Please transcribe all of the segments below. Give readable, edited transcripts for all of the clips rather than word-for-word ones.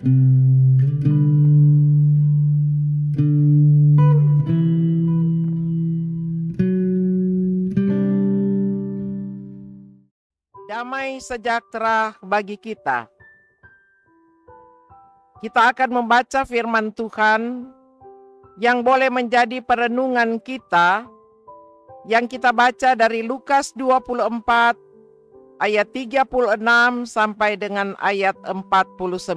Damai sejahtera bagi kita. Kita akan membaca firman Tuhan yang boleh menjadi perenungan kita, yang kita baca dari Lukas 24 ayat 36 sampai dengan ayat 49.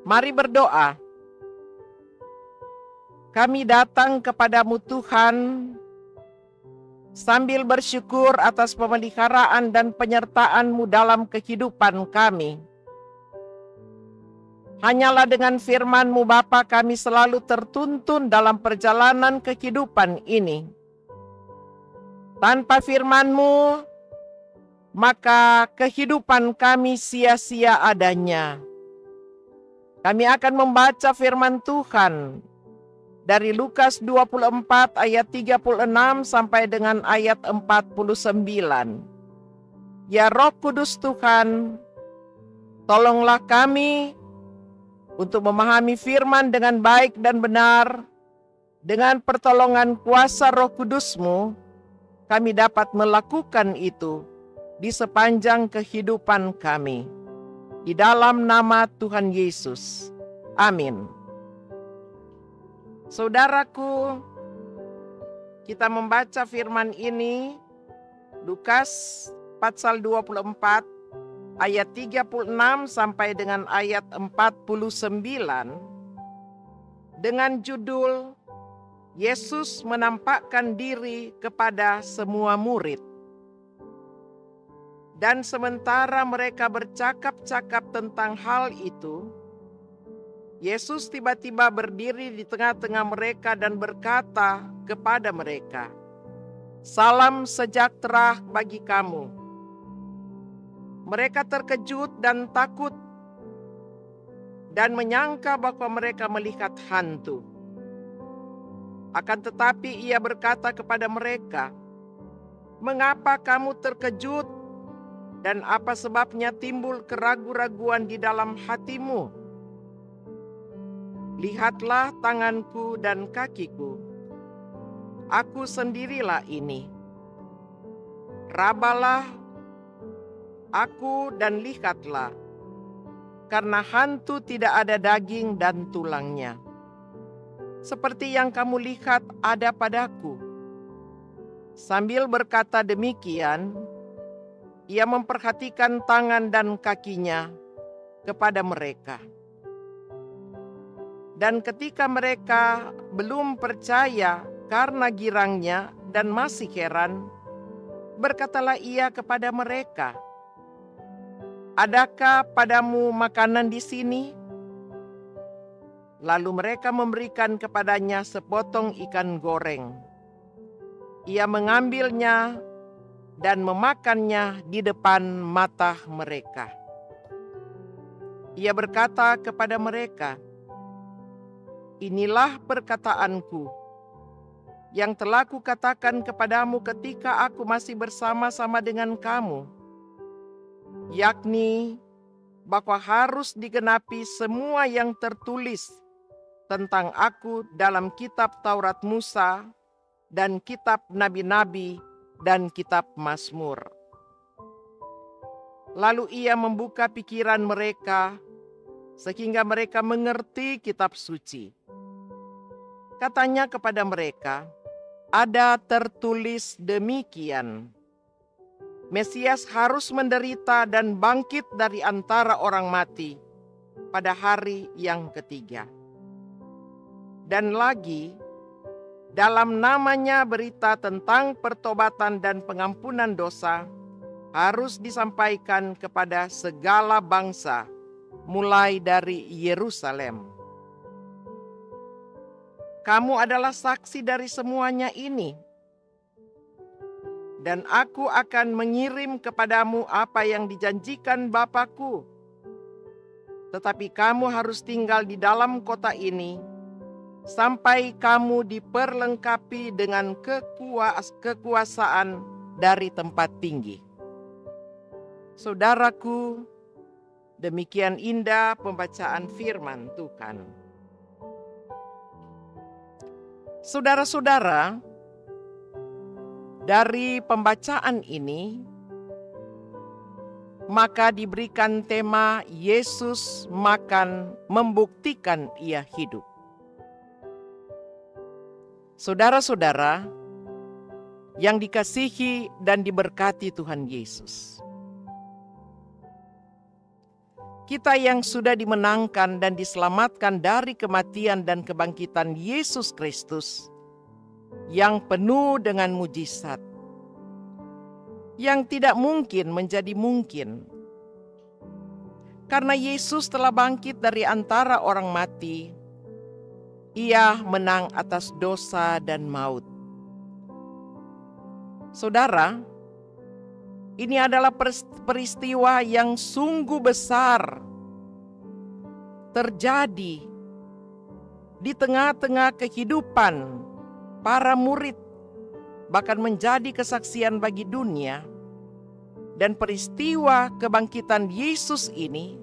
Mari berdoa. Kami datang kepadamu Tuhan, sambil bersyukur atas pemeliharaan dan penyertaan-Mu dalam kehidupan kami. Hanyalah dengan firman-Mu Bapa kami selalu tertuntun dalam perjalanan kehidupan ini. Tanpa firman-Mu, maka kehidupan kami sia-sia adanya. Kami akan membaca firman Tuhan dari Lukas 24 ayat 36 sampai dengan ayat 49. Ya Roh Kudus Tuhan, tolonglah kami untuk memahami firman dengan baik dan benar. Dengan pertolongan kuasa Roh Kudus-Mu, kami dapat melakukan itu di sepanjang kehidupan kami. Di dalam nama Tuhan Yesus. Amin. Saudaraku, kita membaca firman ini Lukas pasal 24 ayat 36 sampai dengan ayat 49 dengan judul Yesus menampakkan diri kepada semua murid. Dan sementara mereka bercakap-cakap tentang hal itu, Yesus tiba-tiba berdiri di tengah-tengah mereka dan berkata kepada mereka, "Salam sejahtera bagi kamu." Mereka terkejut dan takut dan menyangka bahwa mereka melihat hantu. Akan tetapi Ia berkata kepada mereka, "Mengapa kamu terkejut? Dan apa sebabnya timbul keraguan-raguan di dalam hatimu? Lihatlah tanganku dan kakiku. Aku sendirilah ini. Rabalah aku dan lihatlah, karena hantu tidak ada daging dan tulangnya, seperti yang kamu lihat ada padaku." Sambil berkata demikian, Ia memperhatikan tangan dan kakinya kepada mereka. Dan ketika mereka belum percaya karena girangnya dan masih heran, berkatalah Ia kepada mereka, "Adakah padamu makanan di sini?" Lalu mereka memberikan kepadanya sepotong ikan goreng. Ia mengambilnya dan memakannya di depan mata mereka. Ia berkata kepada mereka, "Inilah perkataanku yang telah kukatakan kepadamu ketika aku masih bersama-sama dengan kamu, yakni bahwa harus digenapi semua yang tertulis tentang aku dalam kitab Taurat Musa dan kitab nabi-nabi dan kitab Mazmur." Lalu Ia membuka pikiran mereka sehingga mereka mengerti kitab suci. Katanya kepada mereka, "Ada tertulis demikian, Mesias harus menderita dan bangkit dari antara orang mati pada hari yang ketiga. Dan lagi, dalam namanya berita tentang pertobatan dan pengampunan dosa harus disampaikan kepada segala bangsa, mulai dari Yerusalem. Kamu adalah saksi dari semuanya ini. Dan aku akan mengirim kepadamu apa yang dijanjikan Bapa-Ku. Tetapi kamu harus tinggal di dalam kota ini sampai kamu diperlengkapi dengan kekuasaan dari tempat tinggi." Saudaraku, demikian indah pembacaan firman Tuhan. Saudara-saudara, dari pembacaan ini, maka diberikan tema Yesus makan membuktikan ia hidup. Saudara-saudara yang dikasihi dan diberkati Tuhan Yesus, kita yang sudah dimenangkan dan diselamatkan dari kematian dan kebangkitan Yesus Kristus yang penuh dengan mujizat, yang tidak mungkin menjadi mungkin. Karena Yesus telah bangkit dari antara orang mati, ia menang atas dosa dan maut. Saudara, ini adalah peristiwa yang sungguh besar terjadi di tengah-tengah kehidupan para murid, bahkan menjadi kesaksian bagi dunia. Dan peristiwa kebangkitan Yesus ini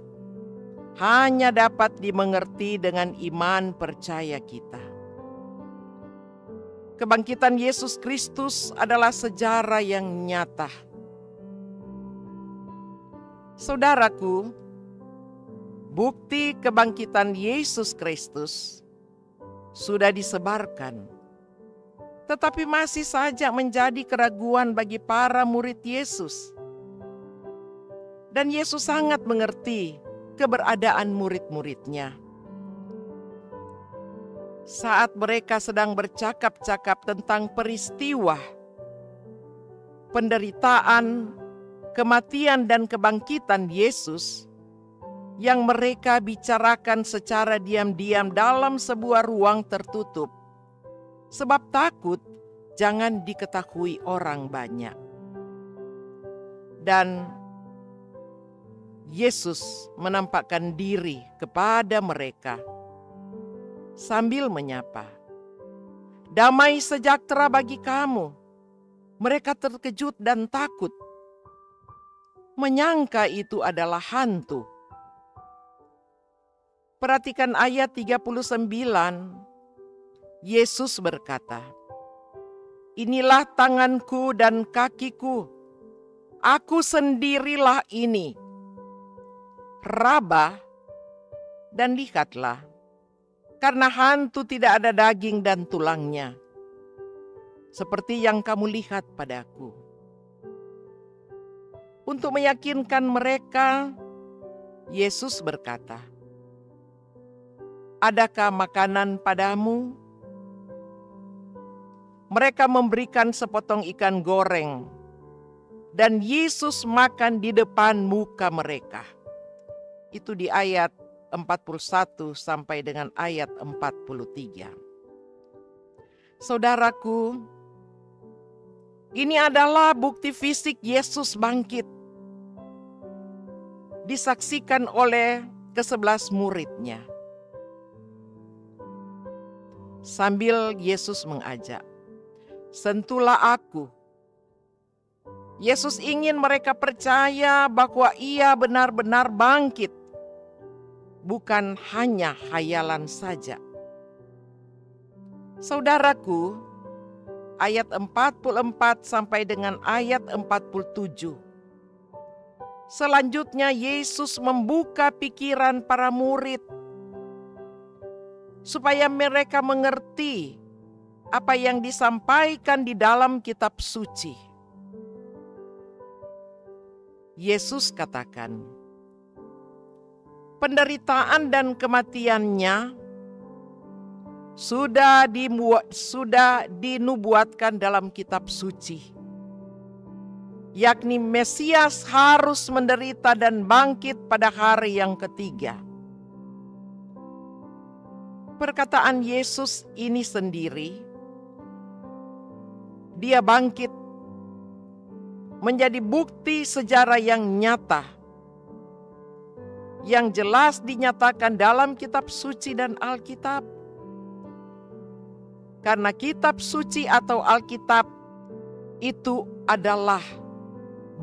hanya dapat dimengerti dengan iman percaya kita. Kebangkitan Yesus Kristus adalah sejarah yang nyata. Saudaraku, bukti kebangkitan Yesus Kristus sudah disebarkan, tetapi masih saja menjadi keraguan bagi para murid Yesus. Dan Yesus sangat mengerti keberadaan murid-muridnya. Saat mereka sedang bercakap-cakap tentang peristiwa penderitaan, kematian dan kebangkitan Yesus yang mereka bicarakan secara diam-diam dalam sebuah ruang tertutup, sebab takut jangan diketahui orang banyak. Dan Yesus menampakkan diri kepada mereka sambil menyapa, "Damai sejahtera bagi kamu." Mereka terkejut dan takut, menyangka itu adalah hantu. Perhatikan ayat 39. Yesus berkata, "Inilah tanganku dan kakiku. Aku sendirilah ini. Raba dan lihatlah, karena hantu tidak ada daging dan tulangnya, seperti yang kamu lihat padaku." Untuk meyakinkan mereka, Yesus berkata, "Adakah makanan padamu?" Mereka memberikan sepotong ikan goreng, dan Yesus makan di depan muka mereka. Itu di ayat 41 sampai dengan ayat 43. Saudaraku, ini adalah bukti fisik Yesus bangkit, disaksikan oleh ke-11 muridnya. Sambil Yesus mengajak, "Sentuhlah aku." Yesus ingin mereka percaya bahwa ia benar-benar bangkit, bukan hanya hayalan saja. Saudaraku, ayat 44 sampai dengan ayat 47. Selanjutnya Yesus membuka pikiran para murid supaya mereka mengerti apa yang disampaikan di dalam kitab suci. Yesus katakan, penderitaan dan kematiannya sudah dinubuatkan dalam kitab suci, yakni Mesias harus menderita dan bangkit pada hari yang ketiga. Perkataan Yesus ini sendiri, dia bangkit, menjadi bukti sejarah yang nyata, yang jelas dinyatakan dalam kitab suci dan Alkitab. Karena kitab suci atau Alkitab itu adalah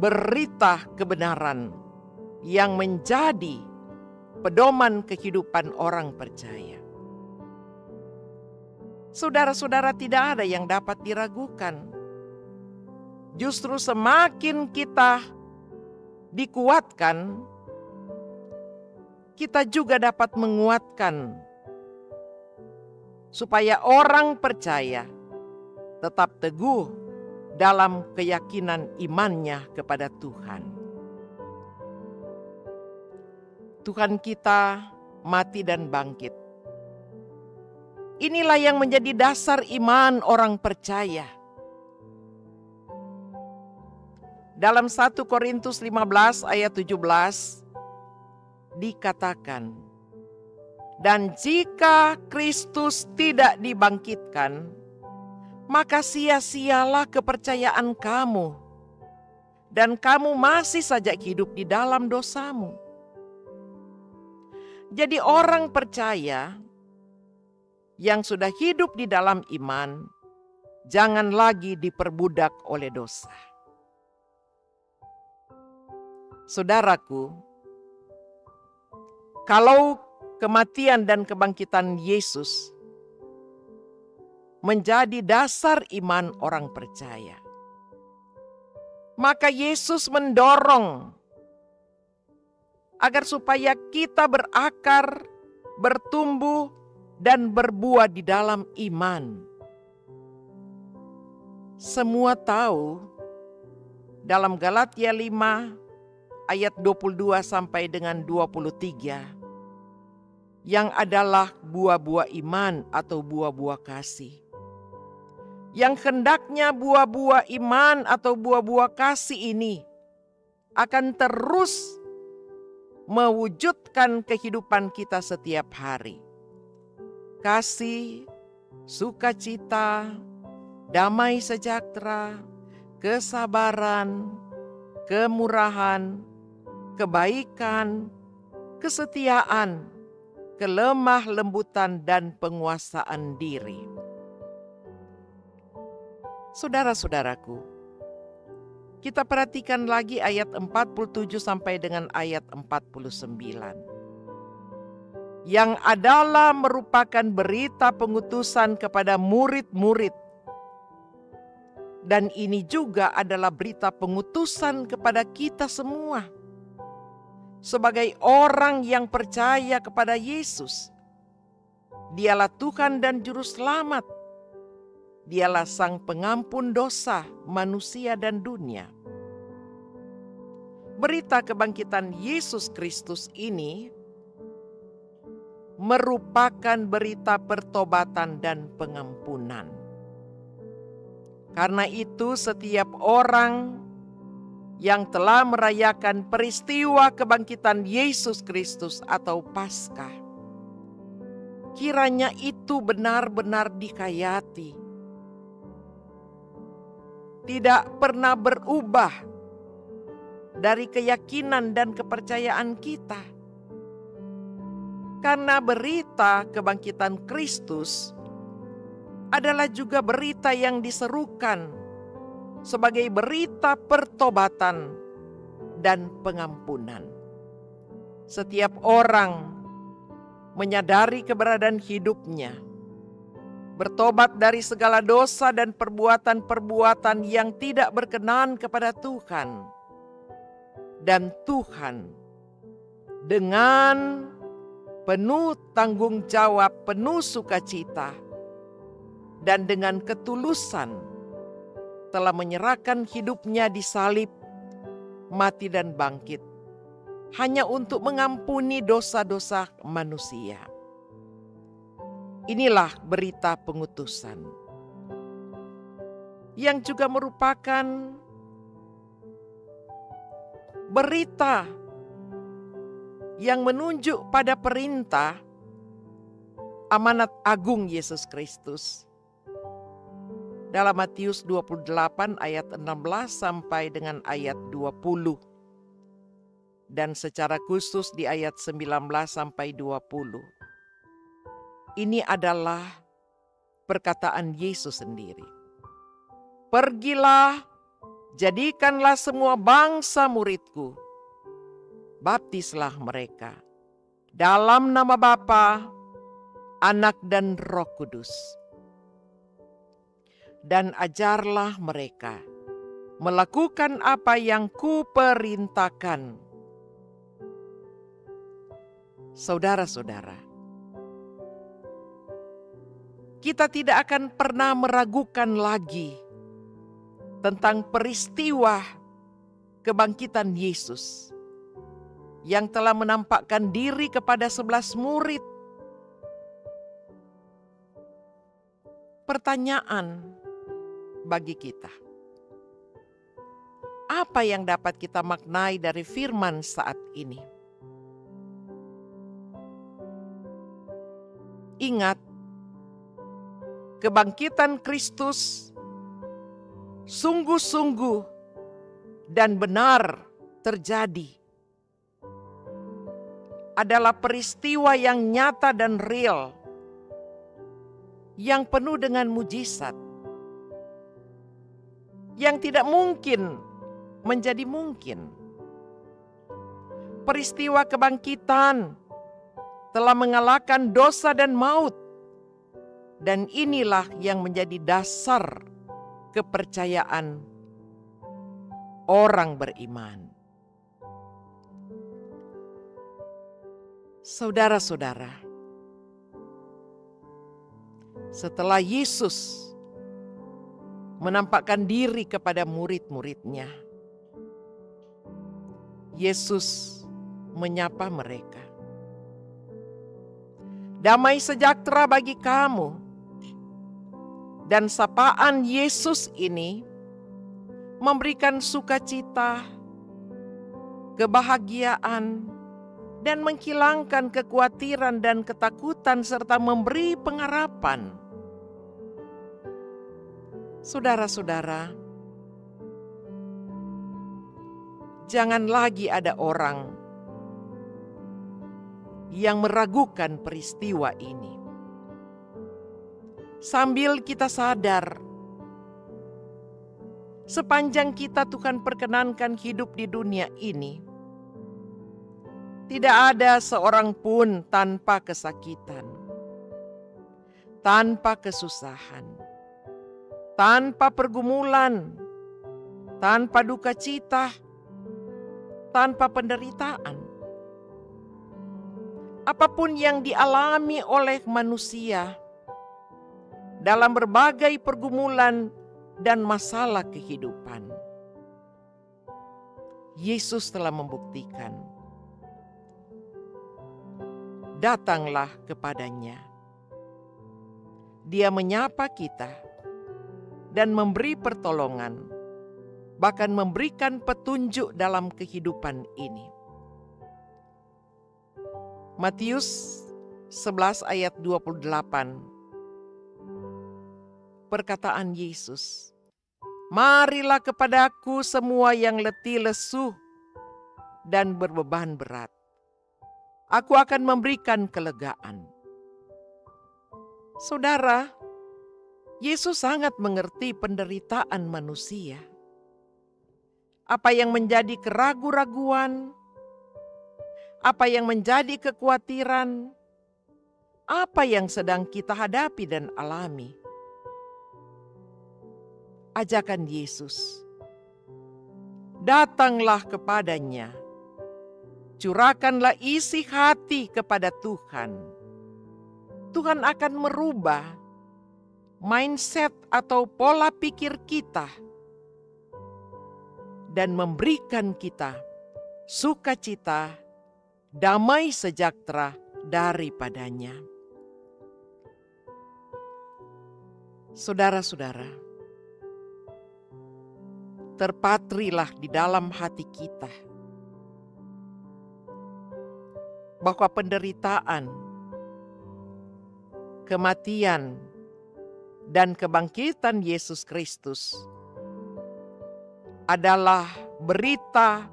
berita kebenaran yang menjadi pedoman kehidupan orang percaya. Saudara-saudara, tidak ada yang dapat diragukan. Justru semakin kita dikuatkan, kita juga dapat menguatkan supaya orang percaya tetap teguh dalam keyakinan imannya kepada Tuhan. Tuhan kita mati dan bangkit. Inilah yang menjadi dasar iman orang percaya. Dalam 1 Korintus 15 ayat 17 dikatakan, "Dan jika Kristus tidak dibangkitkan, maka sia-sialah kepercayaan kamu, dan kamu masih saja hidup di dalam dosamu." Jadi orang percaya yang sudah hidup di dalam iman, jangan lagi diperbudak oleh dosa. Saudaraku, kalau kematian dan kebangkitan Yesus menjadi dasar iman orang percaya, maka Yesus mendorong agar supaya kita berakar, bertumbuh, dan berbuah di dalam iman. Semua tahu dalam Galatia 5 ayat 22 sampai dengan 23 yang adalah buah-buah iman atau buah-buah kasih. Yang hendaknya buah-buah iman atau buah-buah kasih ini akan terus mewujudkan kehidupan kita setiap hari. Kasih, sukacita, damai sejahtera, kesabaran, kemurahan, kebaikan, kesetiaan, kelemah lembutan, dan penguasaan diri. Saudara-saudaraku, kita perhatikan lagi ayat 47 sampai dengan ayat 49. Yang adalah merupakan berita pengutusan kepada murid-murid. Dan ini juga adalah berita pengutusan kepada kita semua. Sebagai orang yang percaya kepada Yesus. Dialah Tuhan dan Juru Selamat. Dialah Sang Pengampun dosa manusia dan dunia. Berita kebangkitan Yesus Kristus ini merupakan berita pertobatan dan pengampunan. Karena itu setiap orang yang telah merayakan peristiwa kebangkitan Yesus Kristus atau Paskah, kiranya itu benar-benar dihayati. Tidak pernah berubah dari keyakinan dan kepercayaan kita. Karena berita kebangkitan Kristus adalah juga berita yang diserukan sebagai berita pertobatan dan pengampunan. Setiap orang menyadari keberadaan hidupnya, bertobat dari segala dosa dan perbuatan-perbuatan yang tidak berkenan kepada Tuhan. Dan Tuhan dengan penuh tanggung jawab, penuh sukacita, dan dengan ketulusan telah menyerahkan hidupnya di salib, mati dan bangkit, hanya untuk mengampuni dosa-dosa manusia. Inilah berita pengutusan yang juga merupakan berita yang menunjuk pada perintah amanat agung Yesus Kristus. Dalam Matius 28 ayat 16 sampai dengan ayat 20. Dan secara khusus di ayat 19 sampai 20. Ini adalah perkataan Yesus sendiri. Pergilah Jadikanlah semua bangsa muridku. Baptislah mereka dalam nama Bapa, Anak dan Roh Kudus. Dan ajarlah mereka melakukan apa yang kuperintahkan. Saudara-saudara, kita tidak akan pernah meragukan lagi tentang peristiwa kebangkitan Yesus yang telah menampakkan diri kepada 11 murid. Pertanyaan bagi kita, apa yang dapat kita maknai dari firman saat ini? Ingat, kebangkitan Kristus sungguh-sungguh dan benar terjadi. Adalah peristiwa yang nyata dan real, yang penuh dengan mujizat, yang tidak mungkin menjadi mungkin. Peristiwa kebangkitan telah mengalahkan dosa dan maut, dan inilah yang menjadi dasar kepercayaan orang beriman. Saudara-saudara, setelah Yesus menampakkan diri kepada murid-muridnya, Yesus menyapa mereka. Damai sejahtera bagi kamu. Dan sapaan Yesus ini memberikan sukacita, kebahagiaan, dan menghilangkan kekhawatiran dan ketakutan serta memberi pengharapan. Saudara-saudara, jangan lagi ada orang yang meragukan peristiwa ini. Sambil kita sadar, sepanjang kita Tuhan perkenankan hidup di dunia ini, tidak ada seorang pun tanpa kesakitan, tanpa kesusahan, tanpa pergumulan, tanpa duka cita, tanpa penderitaan. Apapun yang dialami oleh manusia dalam berbagai pergumulan dan masalah kehidupan, Yesus telah membuktikan. Datanglah kepadanya. Dia menyapa kita dan memberi pertolongan, bahkan memberikan petunjuk dalam kehidupan ini. Matius 11 ayat 28. Perkataan Yesus, "Marilah kepadaku semua yang letih lesu dan berbeban berat. Aku akan memberikan kelegaan." Saudara, Yesus sangat mengerti penderitaan manusia. Apa yang menjadi keraguan-raguan, apa yang menjadi kekhawatiran, apa yang sedang kita hadapi dan alami. Ajakan Yesus, datanglah kepadanya, curahkanlah isi hati kepada Tuhan. Tuhan akan merubah mindset atau pola pikir kita dan memberikan kita sukacita, damai sejahtera daripadanya. Saudara-saudara, terpatrilah di dalam hati kita bahwa penderitaan, kematian, dan kebangkitan Yesus Kristus adalah berita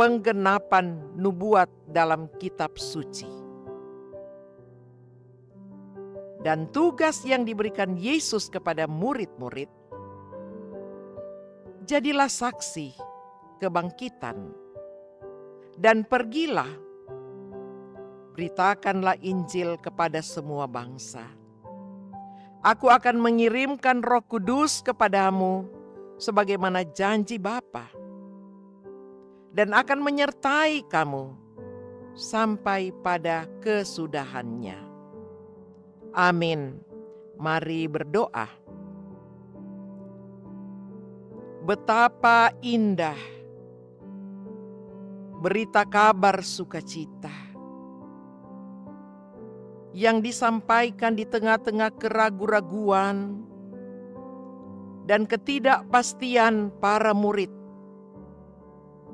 penggenapan nubuat dalam kitab suci. Dan tugas yang diberikan Yesus kepada murid-murid jadilah saksi kebangkitan, dan pergilah, beritakanlah Injil kepada semua bangsa. Aku akan mengirimkan Roh Kudus kepadamu sebagaimana janji Bapa, dan akan menyertai kamu sampai pada kesudahannya. Amin. Mari berdoa. Betapa indah berita kabar sukacita yang disampaikan di tengah-tengah keraguan-raguan dan ketidakpastian para murid,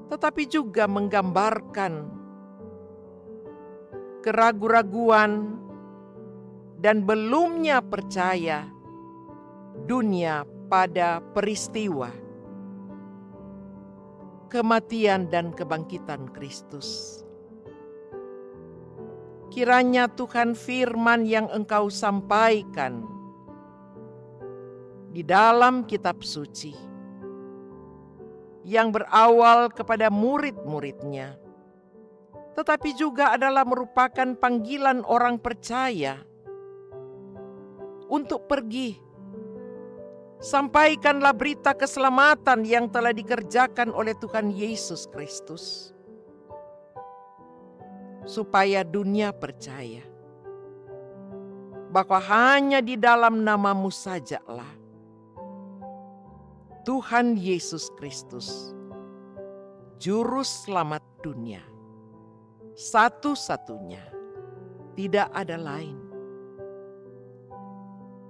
tetapi juga menggambarkan keraguan-raguan dan belumnya percaya dunia pada peristiwa kematian dan kebangkitan Kristus. Kiranya Tuhan, firman yang Engkau sampaikan di dalam kitab suci yang berawal kepada murid-muridnya, tetapi juga adalah merupakan panggilan orang percaya untuk pergi. Sampaikanlah berita keselamatan yang telah dikerjakan oleh Tuhan Yesus Kristus, supaya dunia percaya bahwa hanya di dalam nama-Mu sajalah Tuhan Yesus Kristus, Juru Selamat dunia, satu-satunya, tidak ada lain.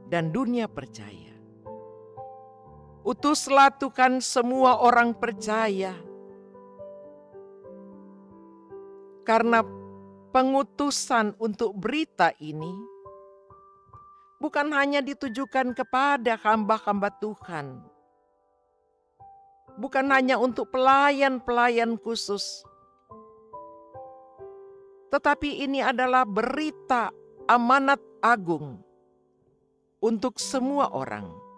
Dan dunia percaya. Utuslah Tuhan semua orang percaya, karena pengutusan untuk berita ini bukan hanya ditujukan kepada hamba-hamba Tuhan, bukan hanya untuk pelayan-pelayan khusus, tetapi ini adalah berita amanat agung untuk semua orang.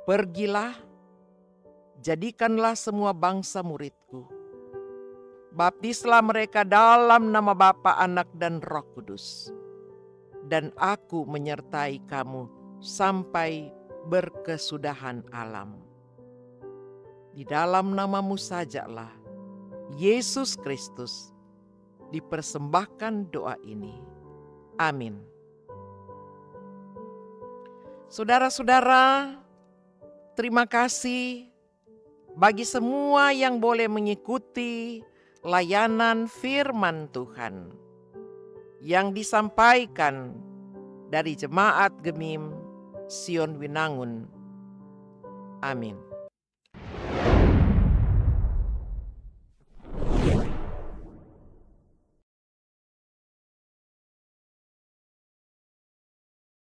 Pergilah, jadikanlah semua bangsa muridku. Baptislah mereka dalam nama Bapa, Anak, dan Roh Kudus. Dan aku menyertai kamu sampai berkesudahan alam. Di dalam nama-Mu sajalah, Yesus Kristus, dipersembahkan doa ini. Amin. Saudara-saudara, terima kasih bagi semua yang boleh mengikuti layanan firman Tuhan yang disampaikan dari Jemaat Gemim Sion Winangun. Amin.